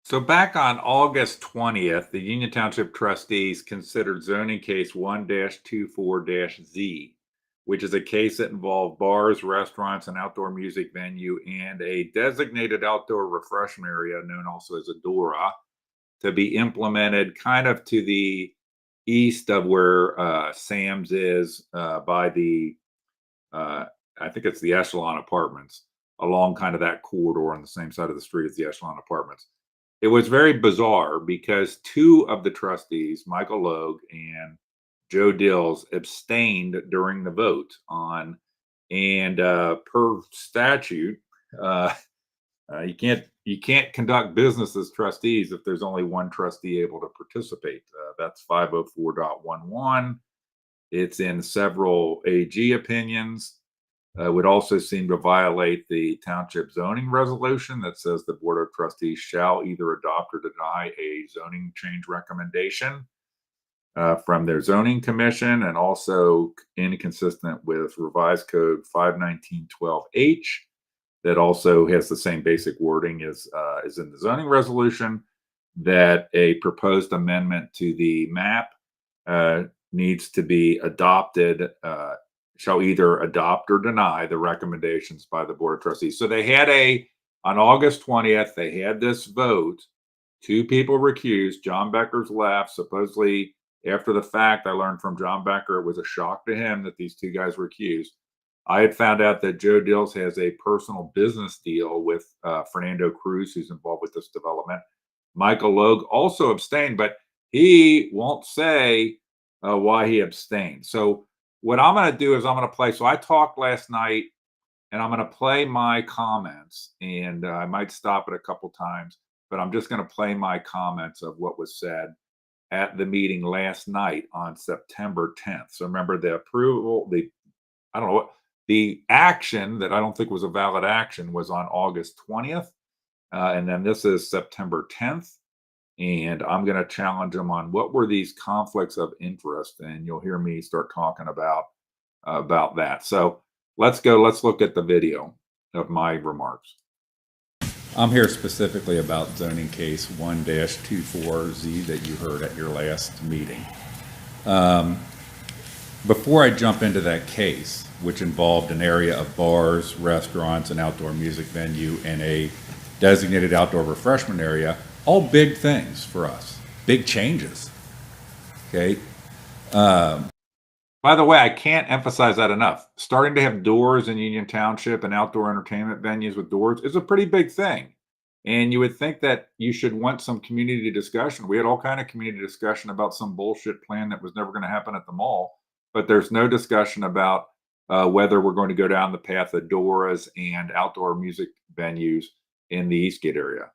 So back on August 20th, the Union Township Trustees considered zoning case 1-24-Z, which is a case that involved bars, restaurants, an outdoor music venue, and a designated outdoor refreshment area known also as a DORA to be implemented kind of to the east of where Sam's is by uh, I think it's the Echelon Apartments, along kind of that corridor on the same side of the street as the Echelon Apartments. It was very bizarre because two of the trustees, Michael Logue and Joe Dills, abstained during the vote on, and per statute, uh, you can't conduct business as trustees if there's only one trustee able to participate. That's 504.11. It's in several AG opinions. Would also seem to violate the township zoning resolution that says the board of trustees shall either adopt or deny a zoning change recommendation from their zoning commission, and also inconsistent with revised code 51912H that also has the same basic wording as is in the zoning resolution, that a proposed amendment to the map needs to be adopted, shall either adopt or deny the recommendations by the board of trustees. So they had on August 20th, they had this vote. Two people recused. John Becker's left. Supposedly, after the fact, I learned from John Becker it was a shock to him that these two guys were recused. I had found out that Joe Dills has a personal business deal with Fernando Cruz, who's involved with this development. Michael Logue also abstained, but he won't say why he abstained. So what I'm going to do is I'm going to play. So I talked last night, and I'm going to play my comments, and I might stop it a couple times, but I'm just going to play my comments of what was said at the meeting last night on September 10th. So remember the approval, I don't know what the action that I don't think was a valid action was on August 20th. And then this is September 10th. And I'm going to challenge them on what were these conflicts of interest, and you'll hear me start talking about that. So let's look at the video of my remarks. I'm here specifically about zoning case 1-24Z that you heard at your last meeting. Before I jump into that case, which involved an area of bars, restaurants, an outdoor music venue, and a designated outdoor refreshment area, all big things for us, big changes. Okay. By the way, I can't emphasize that enough. Starting to have doors in Union Township and outdoor entertainment venues with doors is a pretty big thing. And you would think that you should want some community discussion. We had all kind of community discussion about some bullshit plan that was never going to happen at the mall, but there's no discussion about whether we're going to go down the path of doors and outdoor music venues in the Eastgate area.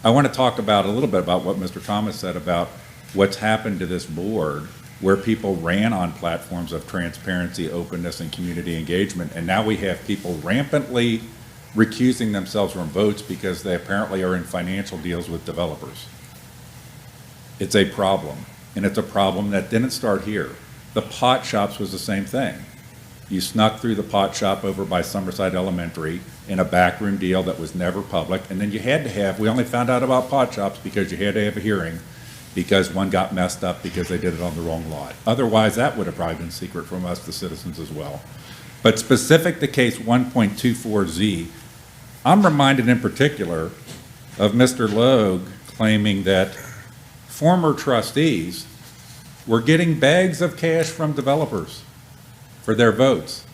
I want to talk about a little bit about what Mr. Thomas said about what's happened to this board, where people ran on platforms of transparency, openness, and community engagement, and now we have people rampantly recusing themselves from votes because they apparently are in financial deals with developers. It's a problem, and it's a problem that didn't start here. The pot shops was the same thing. You snuck through the pot shop over by Summerside Elementary in a backroom deal that was never public, and then we only found out about pot shops because you had to have a hearing because one got messed up because they did it on the wrong lot. Otherwise, that would have probably been secret from us, the citizens, as well. But specific to case 1.24Z, I'm reminded in particular of Mr. Logue claiming that former trustees were getting bags of cash from developers for their votes.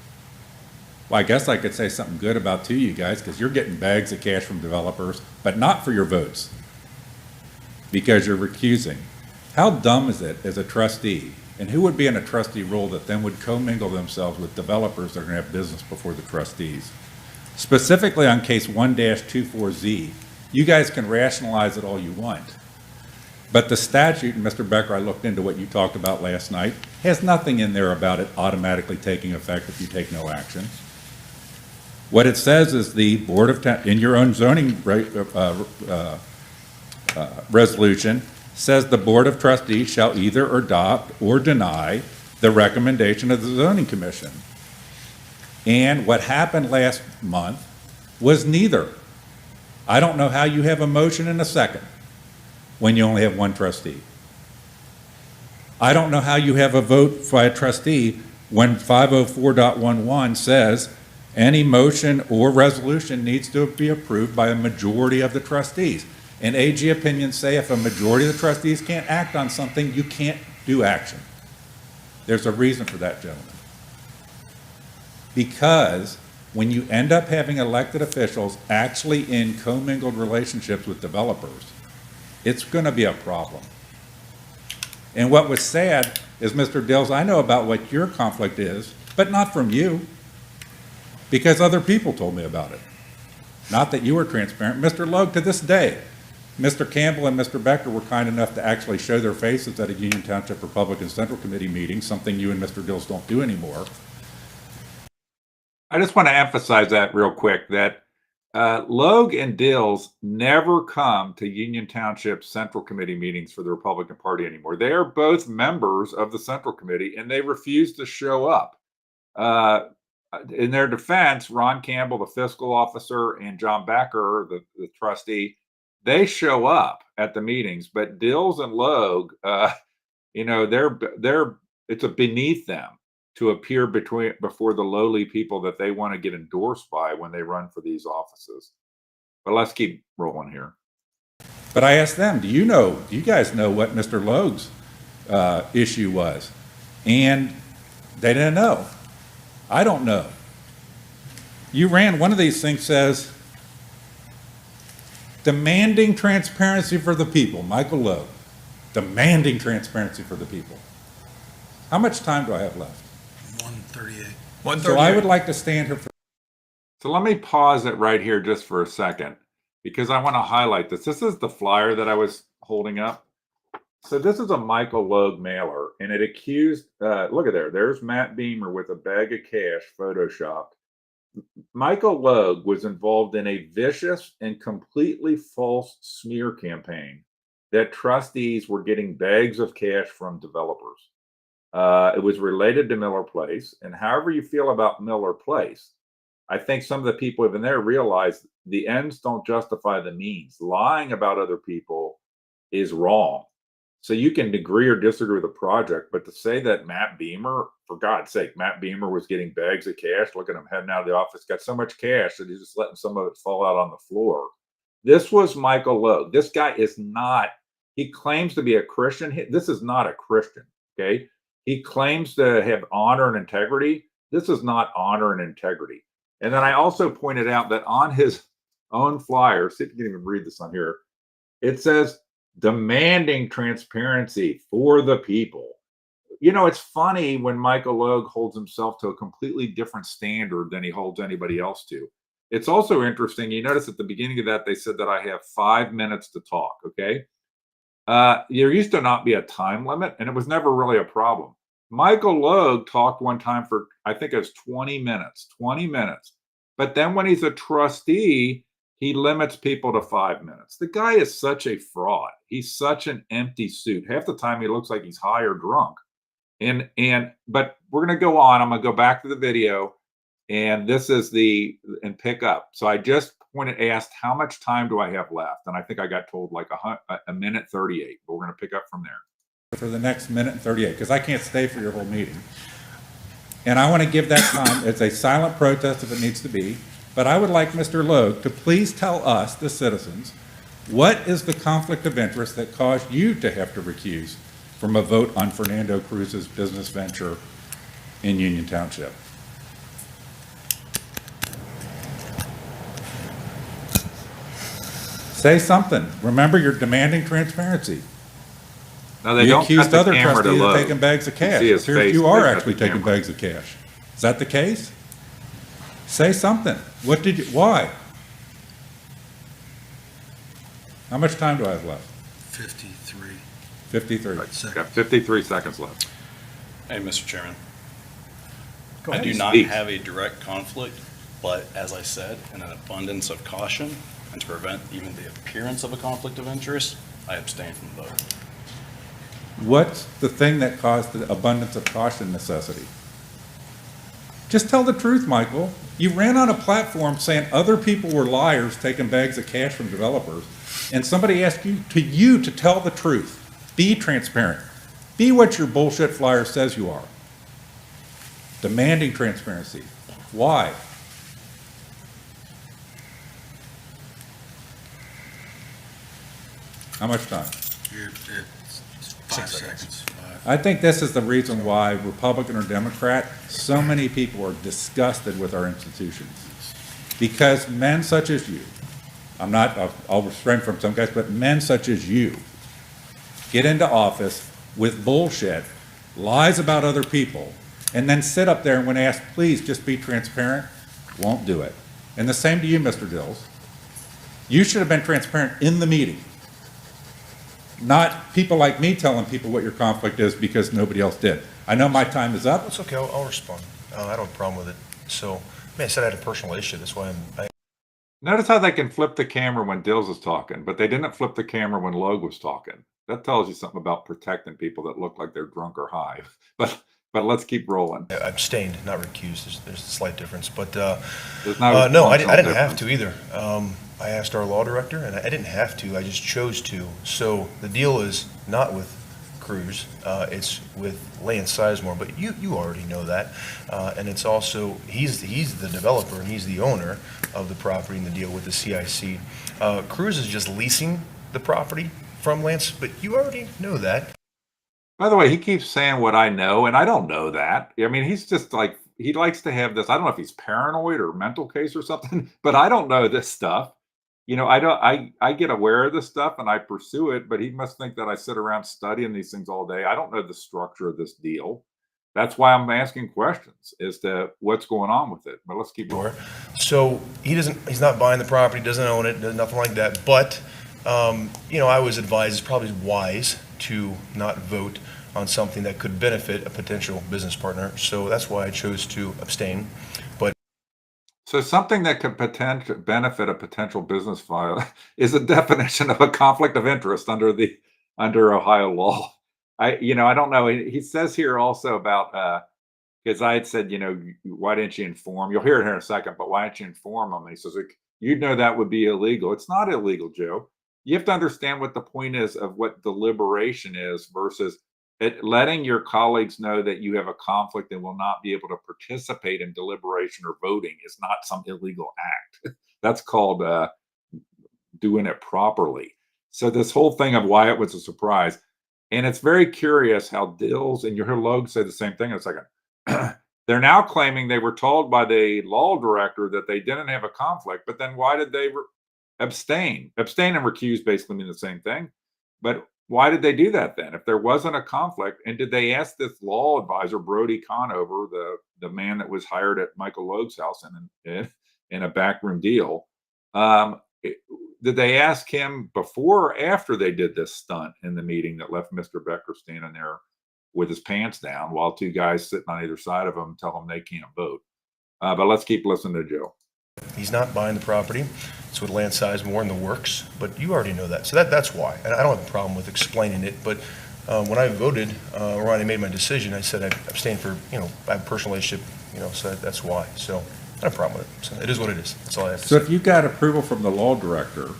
Well, I guess I could say something good about you guys, because you're getting bags of cash from developers, but not for your votes, because you're recusing. How dumb is it as a trustee? And who would be in a trustee role that then would commingle themselves with developers that are going to have business before the trustees? Specifically on case 1-24Z, you guys can rationalize it all you want. But the statute, and Mr. Becker, I looked into what you talked about last night, has nothing in there about it automatically taking effect if you take no action. What it says is the Board of in your own zoning resolution says the Board of Trustees shall either adopt or deny the recommendation of the Zoning Commission. And what happened last month was neither. I don't know how you have a motion and a second when you only have one trustee. I don't know how you have a vote by a trustee when 504.11 says any motion or resolution needs to be approved by a majority of the trustees. And AG opinions say if a majority of the trustees can't act on something, you can't do action. There's a reason for that, gentlemen. Because when you end up having elected officials actually in commingled relationships with developers, it's going to be a problem. And what was sad is, Mr. Dills, I know about what your conflict is, but not from you, because other people told me about it. Not that you were transparent. Mr. Logue, to this day, Mr. Campbell and Mr. Becker were kind enough to actually show their faces at a Union Township Republican Central Committee meeting, something you and Mr. Dills don't do anymore. I just want to emphasize that real quick, that Logue and Dills never come to Union Township Central Committee meetings for the Republican Party anymore. They are both members of the Central Committee, and they refuse to show up. In their defense, Ron Campbell, the fiscal officer, and John Becker, the trustee, they show up at the meetings. But Dills and Logue, it's beneath them to appear before the lowly people that they want to get endorsed by when they run for these offices. But let's keep rolling here. But I asked them, do you guys know what Mr. Logue's issue was? And they didn't know. I don't know. You ran, one of these things says, demanding transparency for the people, Michael Logue. Demanding transparency for the people. How much time do I have left? 138. So I would like to stand here for. So let me pause it right here just for a second, because I want to highlight this. This is the flyer that I was holding up. So this is a Michael Logue mailer, and it accused, look at there's Matt Beamer with a bag of cash photoshopped. Michael Logue was involved in a vicious and completely false smear campaign that trustees were getting bags of cash from developers. It was related to Miller Place, and however you feel about Miller Place, I think some of the people even there realize the ends don't justify the means. Lying about other people is wrong. So you can agree or disagree with the project, but to say that Matt Beamer, for God's sake, Matt Beamer was getting bags of cash, look at him heading out of the office, got so much cash that he's just letting some of it fall out on the floor. This was Michael Logue. This guy is not, he claims to be a Christian. This is not a Christian, okay? He claims to have honor and integrity. This is not honor and integrity. And then I also pointed out that on his own flyer, see if you can even read this on here, it says, demanding transparency for the people. You know, it's funny when Michael Logue holds himself to a completely different standard than he holds anybody else to. It's also interesting. You notice at the beginning of that, they said that I have 5 minutes to talk. Okay. There used to not be a time limit, and it was never really a problem. Michael Logue talked one time for, I think it was 20 minutes. But then when he's a trustee, he limits people to 5 minutes. The guy is such a fraud. He's such an empty suit. Half the time he looks like he's high or drunk. But we're going to go on. I'm going to go back to the video, and this is and pick up. So I just asked how much time do I have left? And I think I got told like a minute 38, but we're going to pick up from there. For the next minute and 38, because I can't stay for your whole meeting. And I want to give that time. It's a silent protest if it needs to be. But I would like Mr. Logue to please tell us, the citizens, what is the conflict of interest that caused you to have to recuse from a vote on Fernando Cruz's business venture in Union Township? Say something. Remember, you're demanding transparency. No, they you don't accused other trustees of Logue. taking bags of cash. You, you are actually taking bags of cash. Is that the case? Say something. Why? How much time do I have left? 53. 53. Right, got 53 seconds left. Hey, Mr. Chairman. Go I ahead. do not Speak. have a direct conflict, but as I said, in an abundance of caution, and to prevent even the appearance of a conflict of interest, I abstain from the vote. What's the thing that caused the abundance of caution necessity? Just tell the truth, Michael. You ran on a platform saying other people were liars taking bags of cash from developers, and somebody asked you to tell the truth. Be transparent. Be what your bullshit flyer says you are. Demanding transparency. Why? How much time? It's 5 seconds. I think this is the reason why, Republican or Democrat, so many people are disgusted with our institutions. Because men such as you, I'll refrain from some guys, but men such as you get into office with bullshit, lies about other people, and then sit up there and when asked, please just be transparent, won't do it. And the same to you, Mr. Dills. You should have been transparent in the meeting. Not people like me telling people what your conflict is because nobody else did. I know my time is up. It's okay, I'll respond. I don't have a problem with it. So, I mean, I said I had a personal issue, that's why Notice how they can flip the camera when Dills is talking, but they didn't flip the camera when Logue was talking. That tells you something about protecting people that look like they're drunk or high. But let's keep rolling. I abstained, not recused. There's a slight difference, but There's no no, I functional didn't have difference. to either. I asked our law director, and I didn't have to. I just chose to. So the deal is not with Cruz, it's with Lance Sizemore. But you already know that, and it's also he's the developer and he's the owner of the property in the deal with the CIC. Cruz is just leasing the property from Lance, but you already know that. By the way, he keeps saying what I know, and I don't know that. I mean, he's just like, he likes to have this, I don't know if he's paranoid or mental case or something, but I don't know this stuff. You know, I get aware of this stuff and I pursue it, but he must think that I sit around studying these things all day. I don't know the structure of this deal. That's why I'm asking questions as to what's going on with it. But let's keep going. So he's not buying the property, doesn't own it, nothing like that. But, I was advised it's probably wise to not vote on something that could benefit a potential business partner. So that's why I chose to abstain. But So something that could potentially benefit a potential business file is a definition of a conflict of interest under Ohio law. I don't know. He says here also about because I had said, why didn't you inform? You'll hear it here in a second, but why didn't you inform them? And he says, like, you'd know that would be illegal. It's not illegal, Joe. You have to understand what the point is of what deliberation is versus letting your colleagues know that you have a conflict and will not be able to participate in deliberation or voting is not some illegal act. That's called doing it properly. So this whole thing of why it was a surprise, and it's very curious how Dills, and you hear Logue say the same thing in a second. They're now claiming they were told by the law director that they didn't have a conflict, but then why did they abstain? Abstain and recuse basically mean the same thing. But why did they do that then? If there wasn't a conflict, and did they ask this law advisor, Brody Conover, the man that was hired at Michael Logue's house in a backroom deal, did they ask him before or after they did this stunt in the meeting that left Mr. Becker standing there with his pants down while two guys sitting on either side of him tell him they can't vote? But let's keep listening to Joe. he's not buying the property. It's with Lance Sizemore in the works, but you already know that. So that's why. And I don't have a problem with explaining it, but when I voted, or when I made my decision, I said I abstained for, I have a personal relationship, so that's why. So I have a problem with it. So it is what it is. That's all I have to So say. if you got approval from the law director,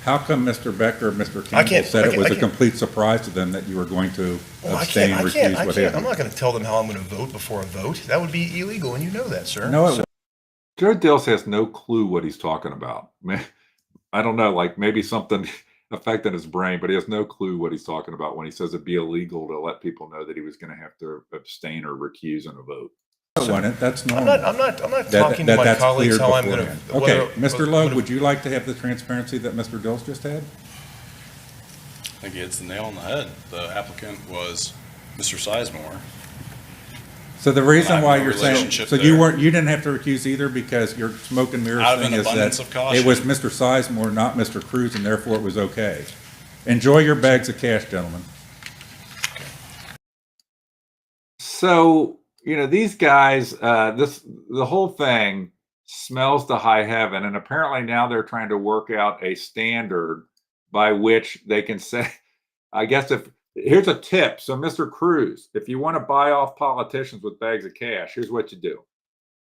how come Mr. Becker, Mr. I Campbell can't- said I it can't- was I a can't- complete surprise to them that you were going to Well, abstain, recuse, what have I'm you? not going to tell them how I'm going to vote before a vote. That would be illegal, and you know that, sir. No, it So- Joe Dills has no clue what he's talking about. I don't know, like maybe something affecting his brain, but he has no clue what he's talking about when he says it'd be illegal to let people know that he was going to have to abstain or recuse in a vote. That's I'm normal. not talking to my That's colleagues cleared how I'm going to. beforehand. Okay, Mr. Logue, would you like to have the transparency that Mr. Dills just had? I think he hits the nail on the head. The applicant was Mr. Sizemore. So the reason I have why no you're saying, relationship so you there. didn't have to recuse either because your smoke and mirrors Out of thing an is abundance that of caution. it was Mr. Sizemore, not Mr. Cruz, and therefore it was okay. Enjoy your bags of cash, gentlemen. So, these guys, the whole thing smells to high heaven. And apparently now they're trying to work out a standard by which they can say, I guess here's a tip. So Mr. Cruz, if you want to buy off politicians with bags of cash, here's what you do.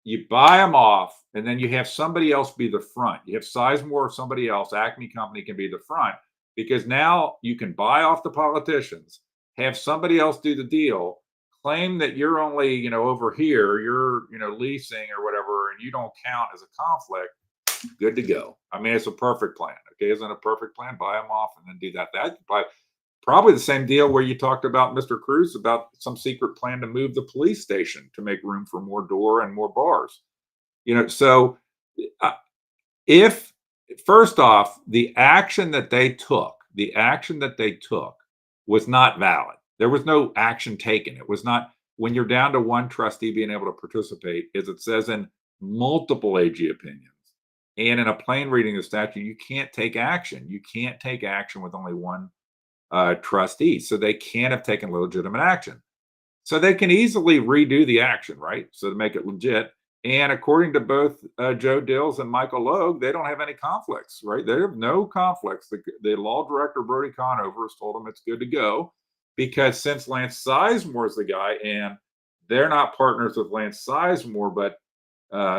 you buy them off, and then you have somebody else be the front. You have Sizemore or somebody else, Acme Company can be the front, because now you can buy off the politicians, have somebody else do the deal, claim that you're only, over here, you're, leasing or whatever, and you don't count as a conflict. Good to go. I mean, it's a perfect plan. Okay, isn't it a perfect plan? Buy them off and then do that. Probably the same deal where you talked about Mr. Cruz about some secret plan to move the police station to make room for more door and more bars. So uh, if first off, the action that they took was not valid. There was no action taken. It was not, when you're down to one trustee being able to participate, as it says in multiple AG opinions and in a plain reading of the statute, you can't take action. You can't take action with only one trustee. So they can't have taken legitimate action. So they can easily redo the action, right? So to make it legit. And according to both Joe Dills and Michael Logue, they don't have any conflicts, right? They have no conflicts. The law director, Brody Conover, has told them it's good to go, because since Lance Sizemore is the guy, and they're not partners with Lance Sizemore, but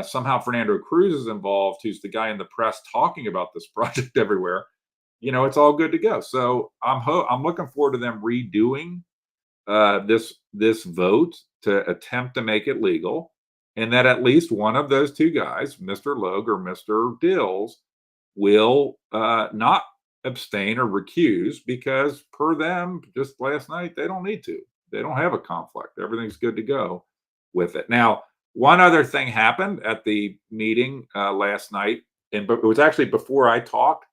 somehow Fernando Cruz is involved, who's the guy in the press talking about this project everywhere, it's all good to go. So I'm looking forward to them redoing this vote to attempt to make it legal, and that at least one of those two guys, Mr. Logue or Mr. Dills, will not abstain or recuse, because per them just last night, they don't need to. They don't have a conflict. Everything's good to go with it. Now, one other thing happened at the meeting last night, and it was actually before I talked.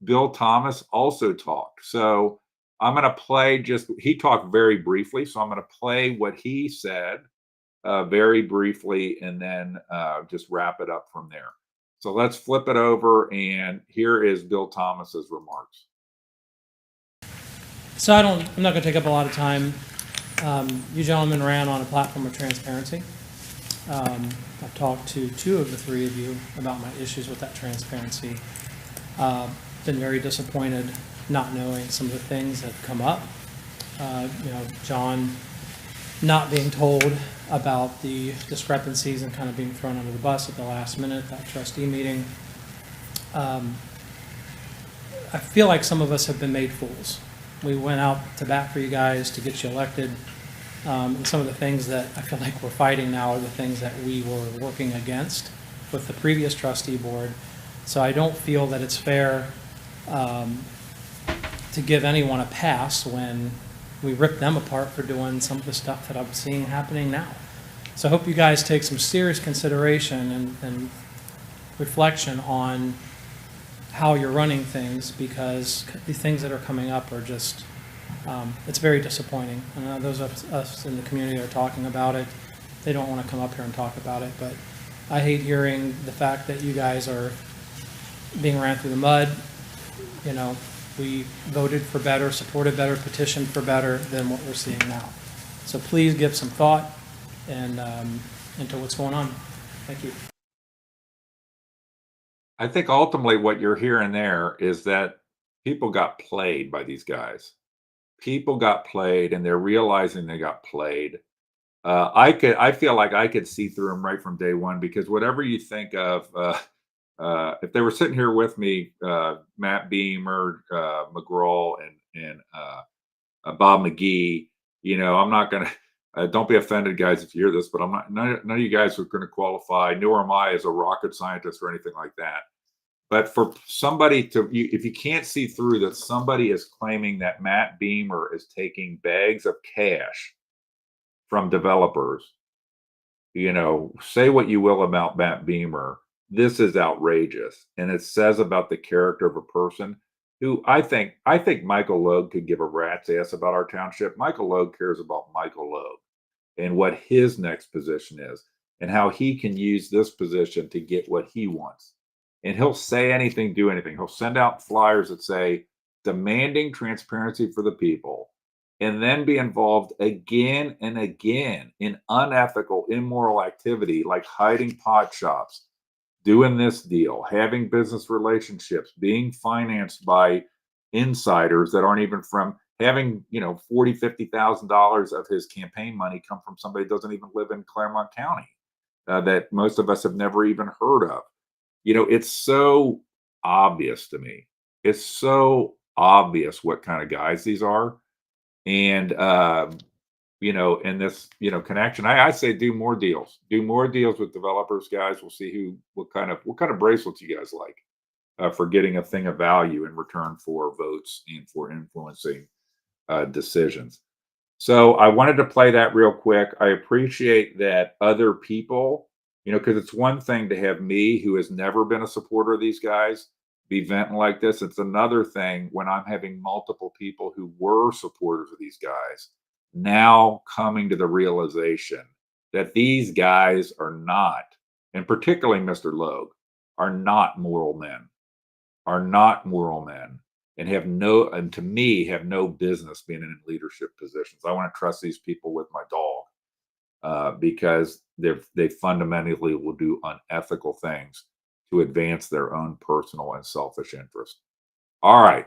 Bill Thomas also talked. So I'm going to play he talked very briefly. So I'm going to play what he said very briefly, and then just wrap it up from there. So let's flip it over, and here is Bill Thomas's remarks. So I'm not going to take up a lot of time. You gentlemen ran on a platform of transparency. I've talked to two of the three of you about my issues with that transparency. Been very disappointed not knowing some of the things that have come up. John not being told about the discrepancies and kind of being thrown under the bus at the last minute, that trustee meeting. I feel like some of us have been made fools. We went out to bat for you guys to get you elected. And some of the things that I feel like we're fighting now are the things that we were working against with the previous trustee board. So I don't feel that it's fair to give anyone a pass when we rip them apart for doing some of the stuff that I'm seeing happening now. So I hope you guys take some serious consideration and reflection on how you're running things, because the things that are coming up are just, it's very disappointing. Those of us in the community are talking about it. They don't want to come up here and talk about it, but I hate hearing the fact that you guys are being ran through the mud. We voted for better, supported better, petitioned for better than what we're seeing now. So please give some thought and into what's going on. Thank you. I think ultimately what you're hearing there is that people got played by these guys. People got played, and they're realizing they got played. I feel like I could see through them right from day one, because whatever you think of, if they were sitting here with me, Matt Beamer, McGraw, and Bob McGee, I'm not going to, don't be offended, guys, if you hear this, but none of you guys are going to qualify, nor am I as a rocket scientist or anything like that. But for somebody if you can't see through that somebody is claiming that Matt Beamer is taking bags of cash from developers, say what you will about Matt Beamer, this is outrageous. And it says about the character of a person who I think Michael Logue could give a rat's ass about our township. Michael Logue cares about Michael Logue and what his next position is and how he can use this position to get what he wants. And he'll say anything, do anything. He'll send out flyers that say demanding transparency for the people, and then be involved again and again in unethical, immoral activity like hiding pot shops, doing this deal, having business relationships, being financed by insiders that aren't even from, having, $40,000, $50,000 of his campaign money come from somebody who doesn't even live in Claremont County. that most of us have never even heard of. It's so obvious to me. It's so obvious what kind of guys these are. And, in this, connection, I say do more deals. Do more deals with developers, guys. We'll see what kind of bracelets you guys like for getting a thing of value in return for votes and for influencing decisions. So I wanted to play that real quick. I appreciate that other people, because it's one thing to have me, who has never been a supporter of these guys, be venting like this. It's another thing when I'm having multiple people who were supporters of these guys now coming to the realization that these guys are not, and particularly Mr. Logue, are not moral men, and to me have no business being in leadership positions. I want to trust these people with my dog because they fundamentally will do unethical things to advance their own personal and selfish interest. All right.